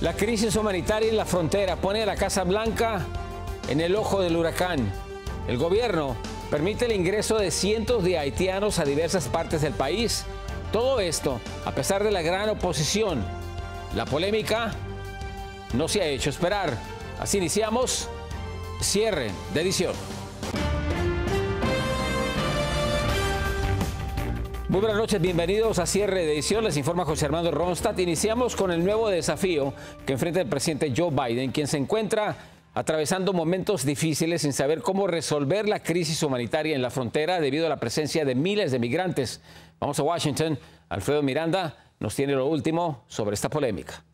La crisis humanitaria en la frontera pone a la Casa Blanca en el ojo del huracán. El gobierno permite el ingreso de cientos de haitianos a diversas partes del país. Todo esto a pesar de la gran oposición. La polémica no se ha hecho esperar. Así iniciamos cierre de edición. Muy buenas noches, bienvenidos a cierre de edición. Les informa José Armando Ronstadt. Iniciamos con el nuevo desafío que enfrenta el presidente Joe Biden, quien se encuentra atravesando momentos difíciles sin saber cómo resolver la crisis humanitaria en la frontera debido a la presencia de miles de migrantes. Vamos a Washington. Alfredo Miranda nos tiene lo último sobre esta polémica.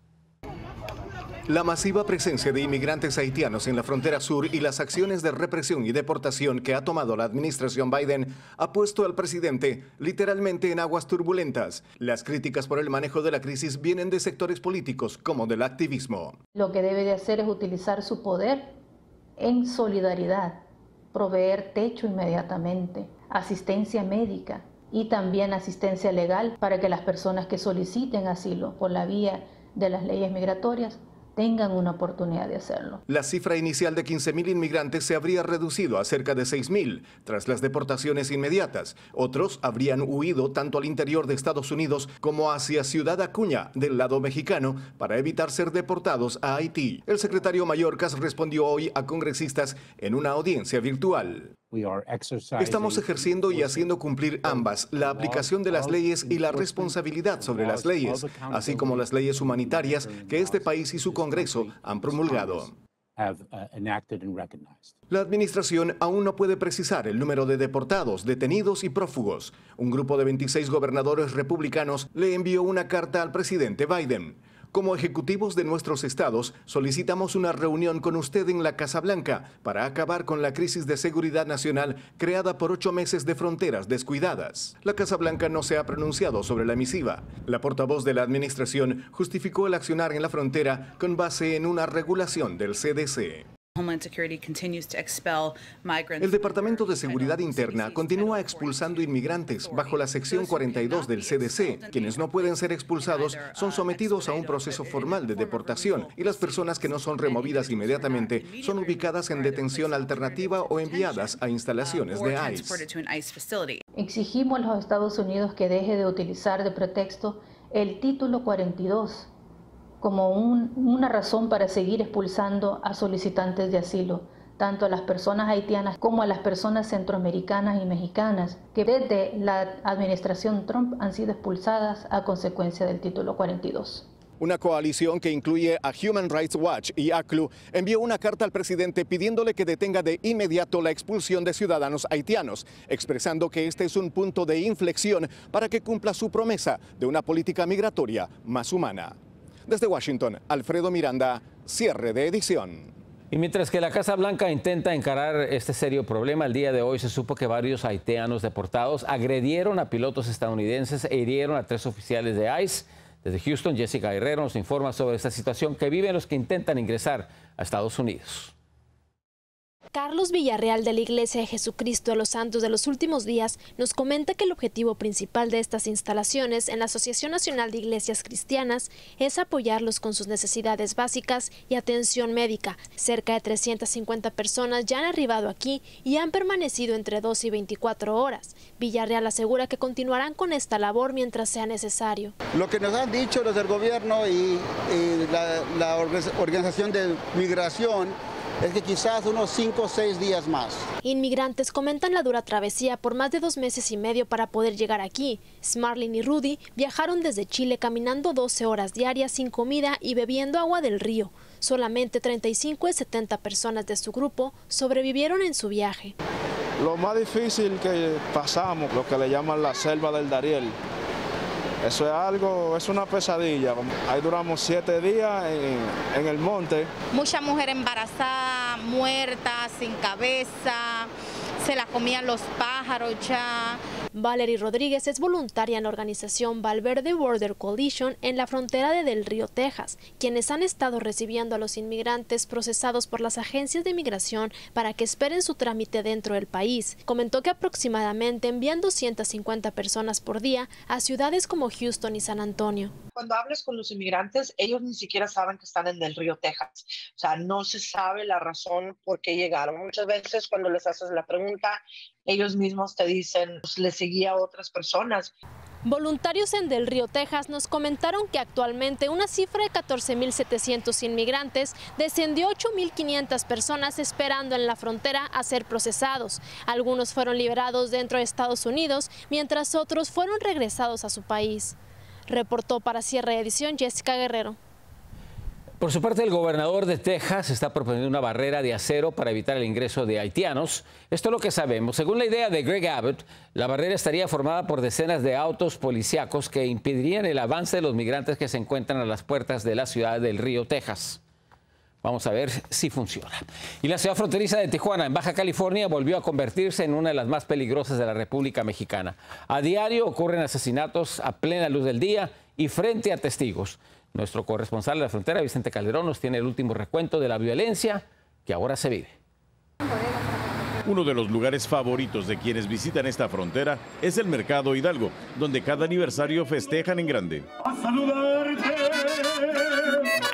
La masiva presencia de inmigrantes haitianos en la frontera sur y las acciones de represión y deportación que ha tomado la administración Biden ha puesto al presidente literalmente en aguas turbulentas. Las críticas por el manejo de la crisis vienen de sectores políticos como del activismo. Lo que debe de hacer es utilizar su poder en solidaridad, proveer techo inmediatamente, asistencia médica y también asistencia legal para que las personas que soliciten asilo por la vía de las leyes migratorias tengan una oportunidad de hacerlo. La cifra inicial de 15.000 inmigrantes se habría reducido a cerca de 6.000 tras las deportaciones inmediatas. Otros habrían huido tanto al interior de Estados Unidos como hacia Ciudad Acuña, del lado mexicano, para evitar ser deportados a Haití. El secretario Mayorkas respondió hoy a congresistas en una audiencia virtual. Estamos ejerciendo y haciendo cumplir ambas, la aplicación de las leyes y la responsabilidad sobre las leyes, así como las leyes humanitarias que este país y su Congreso han promulgado. La administración aún no puede precisar el número de deportados, detenidos y prófugos. Un grupo de 26 gobernadores republicanos le envió una carta al presidente Biden. Como ejecutivos de nuestros estados, solicitamos una reunión con usted en la Casa Blanca para acabar con la crisis de seguridad nacional creada por 8 meses de fronteras descuidadas. La Casa Blanca no se ha pronunciado sobre la misiva. La portavoz de la administración justificó el accionar en la frontera con base en una regulación del CDC. El Departamento de Seguridad Interna continúa expulsando inmigrantes bajo la sección 42 del CDC. Quienes no pueden ser expulsados son sometidos a un proceso formal de deportación y las personas que no son removidas inmediatamente son ubicadas en detención alternativa o enviadas a instalaciones de ICE. Exigimos a los Estados Unidos que deje de utilizar de pretexto el título 42 como una razón para seguir expulsando a solicitantes de asilo, tanto a las personas haitianas como a las personas centroamericanas y mexicanas, que desde la administración Trump han sido expulsadas a consecuencia del título 42. Una coalición que incluye a Human Rights Watch y ACLU envió una carta al presidente pidiéndole que detenga de inmediato la expulsión de ciudadanos haitianos, expresando que este es un punto de inflexión para que cumpla su promesa de una política migratoria más humana. Desde Washington, Alfredo Miranda, cierre de edición. Y mientras que la Casa Blanca intenta encarar este serio problema, el día de hoy se supo que varios haitianos deportados agredieron a pilotos estadounidenses e hirieron a 3 oficiales de ICE. Desde Houston, Jessica Guerrero nos informa sobre esta situación que viven los que intentan ingresar a Estados Unidos. Carlos Villarreal de la Iglesia de Jesucristo de los Santos de los Últimos Días nos comenta que el objetivo principal de estas instalaciones en la Asociación Nacional de Iglesias Cristianas es apoyarlos con sus necesidades básicas y atención médica. Cerca de 350 personas ya han arribado aquí y han permanecido entre 12 y 24 horas. Villarreal asegura que continuarán con esta labor mientras sea necesario. Lo que nos han dicho los del gobierno y la Organización de Migración es que quizás unos 5 o 6 días más. Inmigrantes comentan la dura travesía por más de 2 meses y medio para poder llegar aquí. Smarlin y Rudy viajaron desde Chile caminando 12 horas diarias sin comida y bebiendo agua del río. Solamente 35 de 70 personas de su grupo sobrevivieron en su viaje. Lo más difícil que pasamos, lo que le llaman la selva del Dariel. Eso es algo, es una pesadilla. Ahí duramos 7 días en el monte. Mucha mujer embarazada, muerta, sin cabeza, se la comían los pájaros ya. Valerie Rodríguez es voluntaria en la organización Valverde Border Coalition en la frontera de Del Río, Texas, quienes han estado recibiendo a los inmigrantes procesados por las agencias de migración para que esperen su trámite dentro del país. Comentó que aproximadamente envían 250 personas por día a ciudades como Houston y San Antonio. cuando hables con los inmigrantes, ellos ni siquiera saben que están en el río Texas. O sea, no se sabe la razón por qué llegaron. Muchas veces cuando les haces la pregunta, ellos mismos te dicen, pues, les seguía a otras personas. Voluntarios en Del Río, Texas, nos comentaron que actualmente una cifra de 14.700 inmigrantes descendió a 8.500 personas esperando en la frontera a ser procesados. Algunos fueron liberados dentro de Estados Unidos, mientras otros fueron regresados a su país. Reportó para Cierre de Edición Jessica Guerrero. Por su parte, el gobernador de Texas está proponiendo una barrera de acero para evitar el ingreso de haitianos. Esto es lo que sabemos. Según la idea de Greg Abbott, la barrera estaría formada por decenas de autos policíacos que impedirían el avance de los migrantes que se encuentran a las puertas de la ciudad del Río, Texas. Vamos a ver si funciona. Y la ciudad fronteriza de Tijuana, en Baja California, volvió a convertirse en una de las más peligrosas de la República Mexicana. A diario ocurren asesinatos a plena luz del día y frente a testigos. Nuestro corresponsal de la frontera, Vicente Calderón, nos tiene el último recuento de la violencia que ahora se vive. Uno de los lugares favoritos de quienes visitan esta frontera es el Mercado Hidalgo, donde cada aniversario festejan en grande.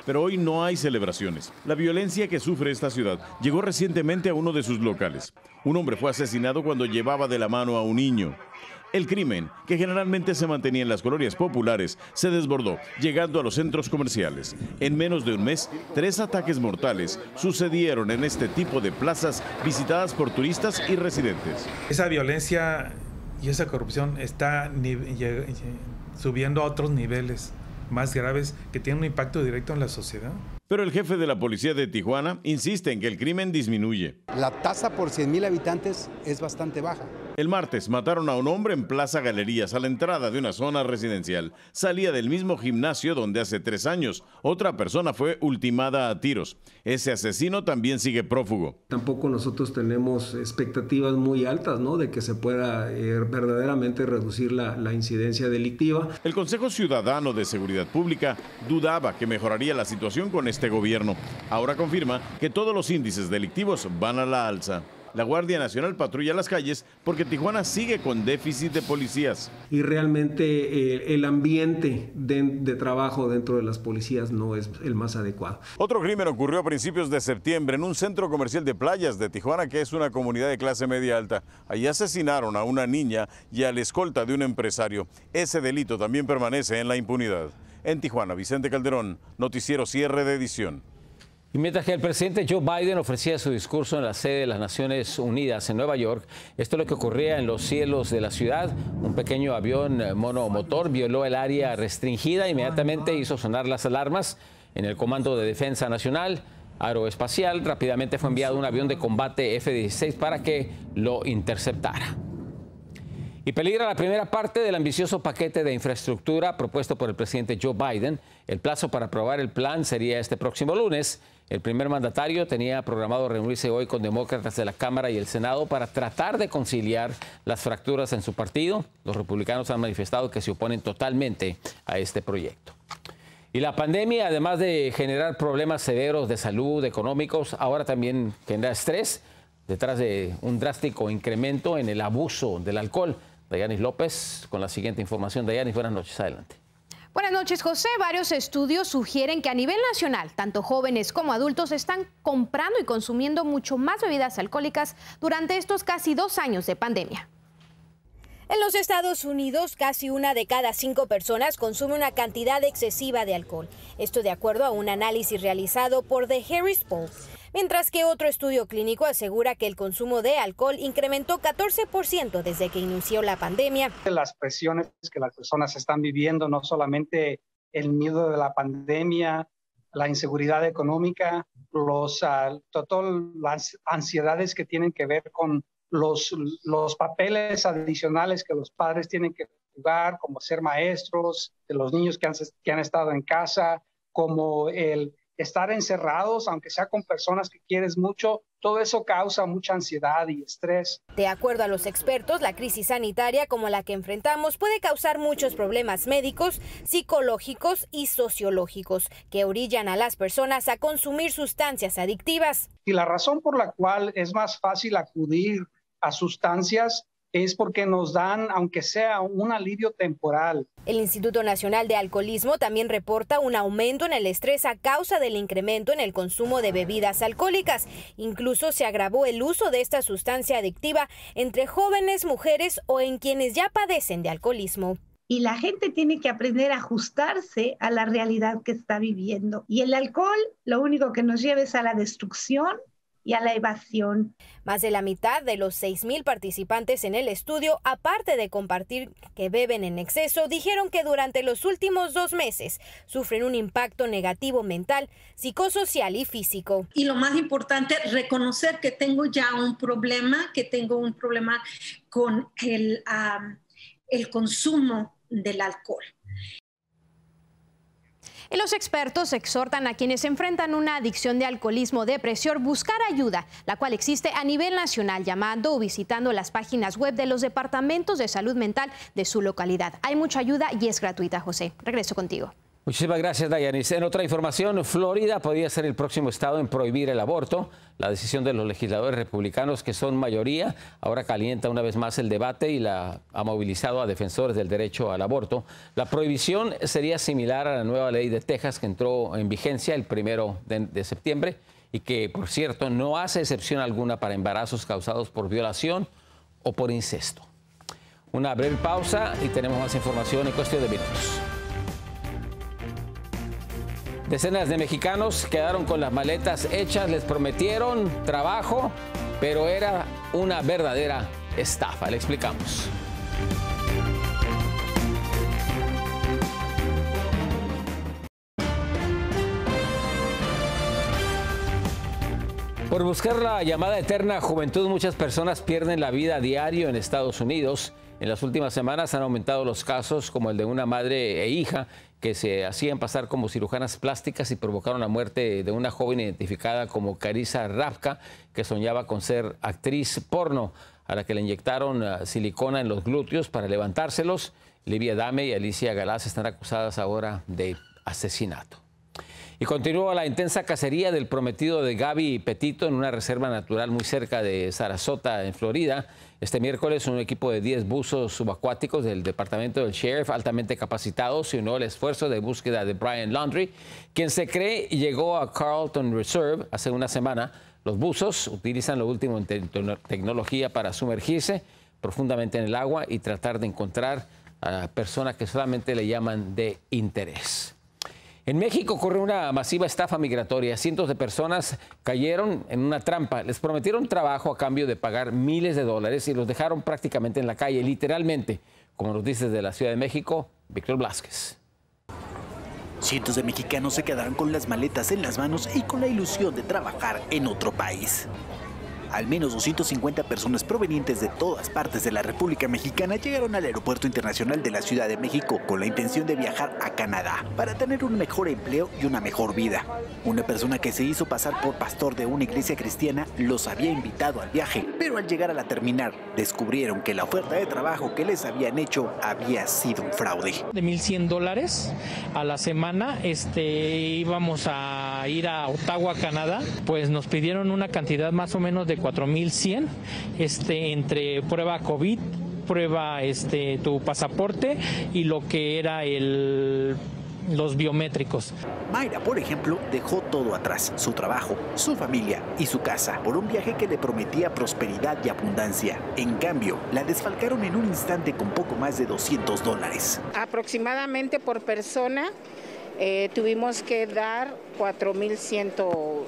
Pero hoy no hay celebraciones. La violencia que sufre esta ciudad llegó recientemente a uno de sus locales. Un hombre fue asesinado cuando llevaba de la mano a un niño. El crimen, que generalmente se mantenía en las colonias populares, se desbordó, llegando a los centros comerciales. En menos de un mes, 3 ataques mortales sucedieron en este tipo de plazas visitadas por turistas y residentes. Esa violencia y esa corrupción está subiendo a otros niveles más graves que tienen un impacto directo en la sociedad. Pero el jefe de la policía de Tijuana insiste en que el crimen disminuye. La tasa por 100,000 habitantes es bastante baja. El martes mataron a un hombre en Plaza Galerías, a la entrada de una zona residencial. Salía del mismo gimnasio donde hace 3 años otra persona fue ultimada a tiros. Ese asesino también sigue prófugo. Tampoco nosotros tenemos expectativas muy altas, ¿no?, de que se pueda verdaderamente reducir la incidencia delictiva. El Consejo Ciudadano de Seguridad Pública dudaba que mejoraría la situación con este gobierno. Ahora confirma que todos los índices delictivos van a la alza. La Guardia Nacional patrulla las calles porque Tijuana sigue con déficit de policías. Y realmente el ambiente de trabajo dentro de las policías no es el más adecuado. Otro crimen ocurrió a principios de septiembre en un centro comercial de Playas de Tijuana, que es una comunidad de clase media alta. Allí asesinaron a una niña y a la escolta de un empresario. Ese delito también permanece en la impunidad. En Tijuana, Vicente Calderón, Noticiero Cierre de Edición. Y mientras que el presidente Joe Biden ofrecía su discurso en la sede de las Naciones Unidas en Nueva York, esto es lo que ocurría en los cielos de la ciudad. Un pequeño avión monomotor violó el área restringida, inmediatamente hizo sonar las alarmas en el Comando de Defensa Nacional Aeroespacial. Rápidamente fue enviado un avión de combate F-16 para que lo interceptara. Y peligra la primera parte del ambicioso paquete de infraestructura propuesto por el presidente Joe Biden. El plazo para aprobar el plan sería este próximo lunes. El primer mandatario tenía programado reunirse hoy con demócratas de la Cámara y el Senado para tratar de conciliar las fracturas en su partido. Los republicanos han manifestado que se oponen totalmente a este proyecto. Y la pandemia, además de generar problemas severos de salud, económicos, ahora también genera estrés detrás de un drástico incremento en el abuso del alcohol. Dayanis López con la siguiente información. Dayanis, buenas noches, adelante. Buenas noches, José. Varios estudios sugieren que a nivel nacional, tanto jóvenes como adultos están comprando y consumiendo mucho más bebidas alcohólicas durante estos casi 2 años de pandemia. En los Estados Unidos, casi 1 de cada 5 personas consume una cantidad excesiva de alcohol. Esto de acuerdo a un análisis realizado por The Harris Poll. Mientras que otro estudio clínico asegura que el consumo de alcohol incrementó 14% desde que inició la pandemia. Las presiones que las personas están viviendo, no solamente el miedo de la pandemia, la inseguridad económica, todas las ansiedades que tienen que ver con los papeles adicionales que los padres tienen que jugar, como ser maestros, de los niños que han estado en casa, como el estar encerrados, aunque sea con personas que quieres mucho, todo eso causa mucha ansiedad y estrés. De acuerdo a los expertos, la crisis sanitaria como la que enfrentamos puede causar muchos problemas médicos, psicológicos y sociológicos que orillan a las personas a consumir sustancias adictivas. Y la razón por la cual es más fácil acudir a sustancias es porque nos dan, aunque sea un alivio temporal. El Instituto Nacional de Alcoholismo también reporta un aumento en el estrés a causa del incremento en el consumo de bebidas alcohólicas. Incluso se agravó el uso de esta sustancia adictiva entre jóvenes, mujeres o en quienes ya padecen de alcoholismo. Y la gente tiene que aprender a ajustarse a la realidad que está viviendo. Y el alcohol lo único que nos lleva es a la destrucción y a la evasión. Más de la mitad de los 6,000 participantes en el estudio, aparte de compartir que beben en exceso, dijeron que durante los últimos 2 meses sufren un impacto negativo mental, psicosocial y físico. Y lo más importante, reconocer que tengo ya un problema, con el consumo del alcohol. Y los expertos exhortan a quienes enfrentan una adicción de alcoholismo o depresión buscar ayuda, la cual existe a nivel nacional, llamando o visitando las páginas web de los departamentos de salud mental de su localidad. Hay mucha ayuda y es gratuita, José. Regreso contigo. Muchísimas gracias, Dayanis. En otra información, Florida podría ser el próximo estado en prohibir el aborto. La decisión de los legisladores republicanos, que son mayoría, ahora calienta una vez más el debate y ha movilizado a defensores del derecho al aborto. La prohibición sería similar a la nueva ley de Texas que entró en vigencia el 1 de septiembre y que, por cierto, no hace excepción alguna para embarazos causados por violación o por incesto. Una breve pausa y tenemos más información en cuestión de minutos. Decenas de mexicanos quedaron con las maletas hechas, les prometieron trabajo, pero era una verdadera estafa. Le explicamos. Por buscar la llamada eterna juventud, muchas personas pierden la vida a diario en Estados Unidos. En las últimas semanas han aumentado los casos como el de una madre e hija que se hacían pasar como cirujanas plásticas y provocaron la muerte de una joven identificada como Carissa Rapka, que soñaba con ser actriz porno, a la que le inyectaron silicona en los glúteos para levantárselos. Livia Dame y Alicia Galás están acusadas ahora de asesinato. Y continúa la intensa cacería del prometido de Gaby Petito en una reserva natural muy cerca de Sarasota, en Florida. Este miércoles, un equipo de 10 buzos subacuáticos del departamento del sheriff, altamente capacitados, se unió al esfuerzo de búsqueda de Brian Laundrie, quien se cree llegó a Carlton Reserve hace una semana. Los buzos utilizan lo último en tecnología para sumergirse profundamente en el agua y tratar de encontrar a personas que solamente le llaman de interés. En México ocurrió una masiva estafa migratoria. Cientos de personas cayeron en una trampa. Les prometieron trabajo a cambio de pagar miles de dólares y los dejaron prácticamente en la calle, literalmente, como nos dice desde la Ciudad de México, Víctor Blázquez. Cientos de mexicanos se quedaron con las maletas en las manos y con la ilusión de trabajar en otro país. Al menos 250 personas provenientes de todas partes de la República Mexicana llegaron al Aeropuerto Internacional de la Ciudad de México con la intención de viajar a Canadá para tener un mejor empleo y una mejor vida. Una persona que se hizo pasar por pastor de una iglesia cristiana los había invitado al viaje, pero al llegar a la terminal descubrieron que la oferta de trabajo que les habían hecho había sido un fraude. De $1,100 a la semana, íbamos a ir a Ottawa, Canadá, pues nos pidieron una cantidad más o menos de 4,100, entre prueba COVID, prueba tu pasaporte y lo que era los biométricos. Mayra, por ejemplo, dejó todo atrás, su trabajo, su familia y su casa, por un viaje que le prometía prosperidad y abundancia. En cambio, la desfalcaron en un instante con poco más de $200. Aproximadamente por persona tuvimos que dar 4,100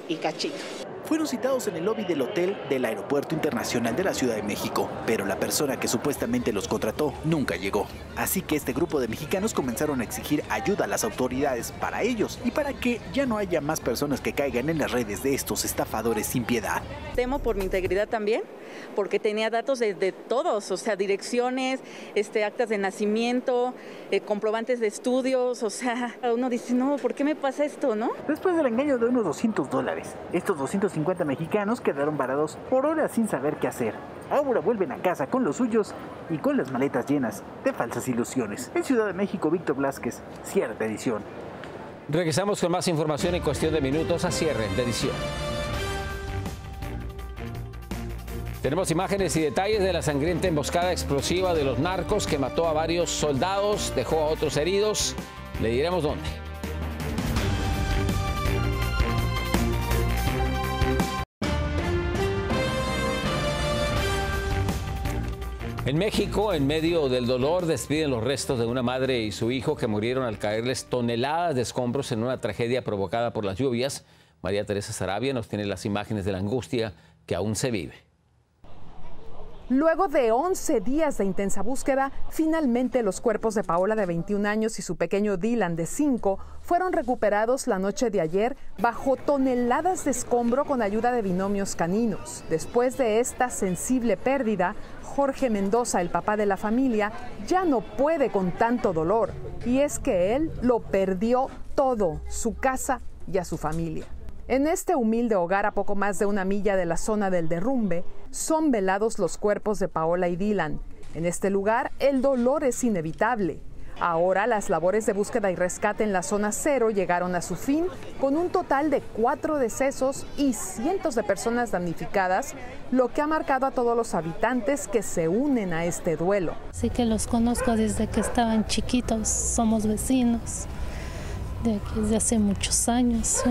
y cachito. Fueron citados en el lobby del hotel del Aeropuerto Internacional de la Ciudad de México, pero la persona que supuestamente los contrató nunca llegó. Así que este grupo de mexicanos comenzaron a exigir ayuda a las autoridades para ellos y para que ya no haya más personas que caigan en las redes de estos estafadores sin piedad. Temo por mi integridad también, porque tenía datos de todos, o sea, direcciones, actas de nacimiento, comprobantes de estudios, o sea, uno dice, no, ¿por qué me pasa esto, no? Después del engaño de unos $200, estos 250 mexicanos quedaron varados por horas sin saber qué hacer. Ahora vuelven a casa con los suyos y con las maletas llenas de falsas ilusiones. En Ciudad de México, Víctor Blázquez, cierre de edición. Regresamos con más información en cuestión de minutos a cierre de edición. Tenemos imágenes y detalles de la sangrienta emboscada explosiva de los narcos que mató a varios soldados, dejó a otros heridos. Le diremos dónde. En México, en medio del dolor, despiden los restos de una madre y su hijo que murieron al caerles toneladas de escombros en una tragedia provocada por las lluvias. María Teresa Sarabia nos tiene las imágenes de la angustia que aún se vive. Luego de 11 días de intensa búsqueda, finalmente los cuerpos de Paola, de 21 años, y su pequeño Dylan, de 5, fueron recuperados la noche de ayer bajo toneladas de escombro con ayuda de binomios caninos. Después de esta sensible pérdida, Jorge Mendoza, el papá de la familia, ya no puede con tanto dolor. Y es que él lo perdió todo, su casa y a su familia. En este humilde hogar, a poco más de 1 milla de la zona del derrumbe, son velados los cuerpos de Paola y Dylan. En este lugar, el dolor es inevitable. Ahora, las labores de búsqueda y rescate en la zona 0 llegaron a su fin, con un total de 4 decesos y cientos de personas damnificadas, lo que ha marcado a todos los habitantes que se unen a este duelo. Sí que los conozco desde que estaban chiquitos, somos vecinos. De aquí desde hace muchos años.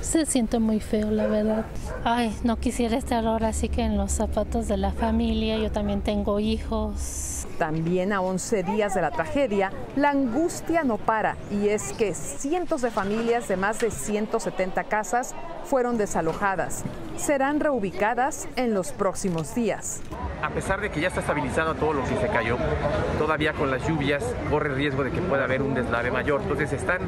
Se siente muy feo, la verdad. Ay, no quisiera estar ahora sí que en los zapatos de la familia. Yo también tengo hijos. También a 11 días de la tragedia, la angustia no para, y es que cientos de familias de más de 170 casas fueron desalojadas. Serán reubicadas en los próximos días. A pesar de que ya está estabilizado todo lo que se cayó, todavía con las lluvias corre el riesgo de que pueda haber un deslave mayor. Entonces están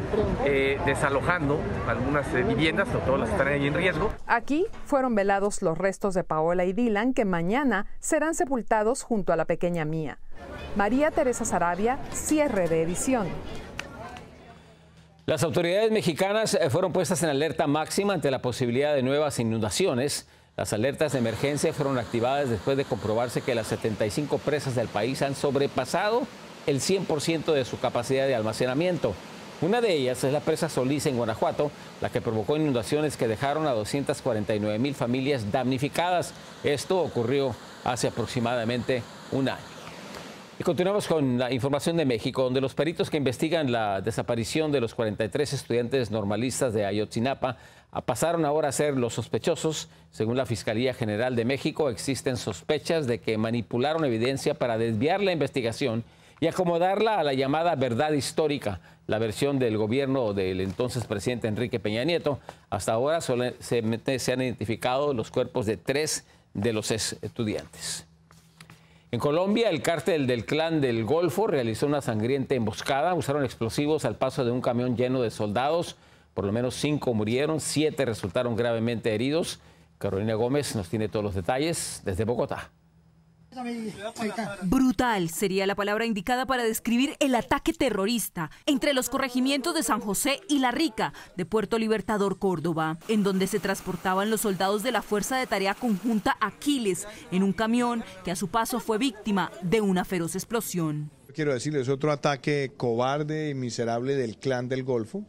desalojando algunas viviendas, o todas las están ahí en riesgo. Aquí fueron velados los restos de Paola y Dylan, que mañana serán sepultados junto a la pequeña Mía. María Teresa Sarabia, cierre de edición. Las autoridades mexicanas fueron puestas en alerta máxima ante la posibilidad de nuevas inundaciones. Las alertas de emergencia fueron activadas después de comprobarse que las 75 presas del país han sobrepasado el 100% de su capacidad de almacenamiento. Una de ellas es la presa Solís en Guanajuato, la que provocó inundaciones que dejaron a 249,000 familias damnificadas. Esto ocurrió hace aproximadamente un año. Y continuamos con la información de México, donde los peritos que investigan la desaparición de los 43 estudiantes normalistas de Ayotzinapa pasaron ahora a ser los sospechosos. Según la Fiscalía General de México, existen sospechas de que manipularon evidencia para desviar la investigación y acomodarla a la llamada verdad histórica, la versión del gobierno del entonces presidente Enrique Peña Nieto. Hasta ahora se han identificado los cuerpos de 3 de los estudiantes. En Colombia, el cártel del Clan del Golfo realizó una sangrienta emboscada. Usaron explosivos al paso de un camión lleno de soldados. Por lo menos 5 murieron, 7 resultaron gravemente heridos. Carolina Gómez nos tiene todos los detalles desde Bogotá. Brutal sería la palabra indicada para describir el ataque terrorista entre los corregimientos de San José y La Rica de Puerto Libertador, Córdoba, en donde se transportaban los soldados de la Fuerza de Tarea Conjunta Aquiles en un camión que a su paso fue víctima de una feroz explosión. Quiero decirles, otro ataque cobarde y miserable del Clan del Golfo.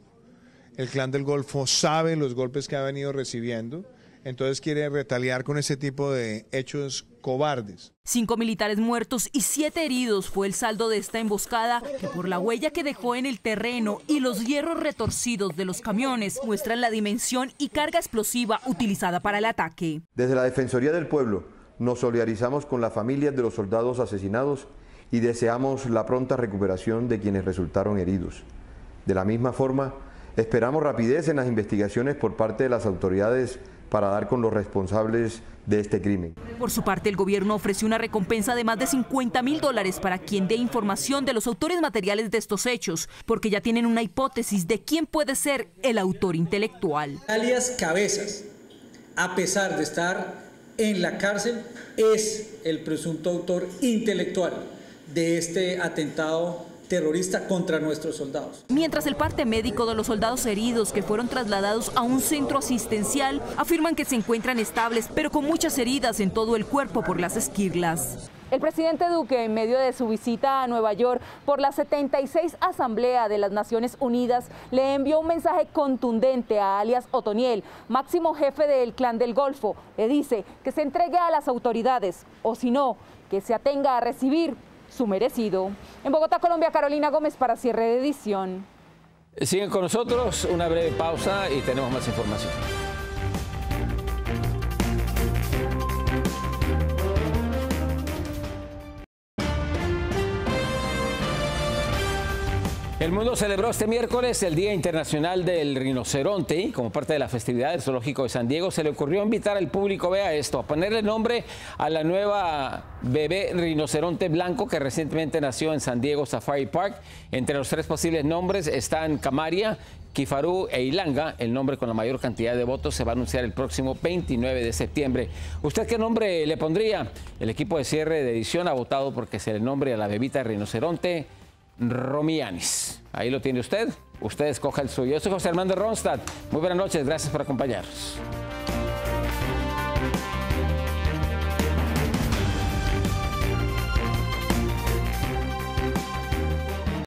El Clan del Golfo sabe los golpes que ha venido recibiendo, entonces quiere retaliar con ese tipo de hechos cobardes. 5 militares muertos y 7 heridos fue el saldo de esta emboscada, que por la huella que dejó en el terreno y los hierros retorcidos de los camiones muestran la dimensión y carga explosiva utilizada para el ataque. Desde la Defensoría del Pueblo nos solidarizamos con las familias de los soldados asesinados y deseamos la pronta recuperación de quienes resultaron heridos. De la misma forma, esperamos rapidez en las investigaciones por parte de las autoridades para dar con los responsables de este crimen. Por su parte, el gobierno ofreció una recompensa de más de $50,000 para quien dé información de los autores materiales de estos hechos, porque ya tienen una hipótesis de quién puede ser el autor intelectual. Alias Cabezas, a pesar de estar en la cárcel, es el presunto autor intelectual de este atentado terrorista contra nuestros soldados. Mientras el parte médico de los soldados heridos que fueron trasladados a un centro asistencial afirman que se encuentran estables, pero con muchas heridas en todo el cuerpo por las esquirlas. El presidente Duque, en medio de su visita a Nueva York por la 76 Asamblea de las Naciones Unidas, le envió un mensaje contundente a alias Otoniel, máximo jefe del Clan del Golfo. Le dice que se entregue a las autoridades, o si no, que se atenga a recibir su merecido. En Bogotá, Colombia, Carolina Gómez para Cierre de Edición. Siguen con nosotros, una breve pausa y tenemos más información. El mundo celebró este miércoles el Día Internacional del Rinoceronte y como parte de la festividad del Zoológico de San Diego se le ocurrió invitar al público, vea esto, a ponerle nombre a la nueva bebé rinoceronte blanco que recientemente nació en San Diego Safari Park. Entre los 3 posibles nombres están Camaria, Kifaru e Ilanga. El nombre con la mayor cantidad de votos se va a anunciar el próximo 29 de septiembre. ¿Usted qué nombre le pondría? El equipo de Cierre de Edición ha votado porque se le nombre a la bebita rinoceronte Romianis. Ahí lo tiene usted. Usted escoja el suyo. Yo soy José Armando Ronstadt. Muy buenas noches. Gracias por acompañarnos.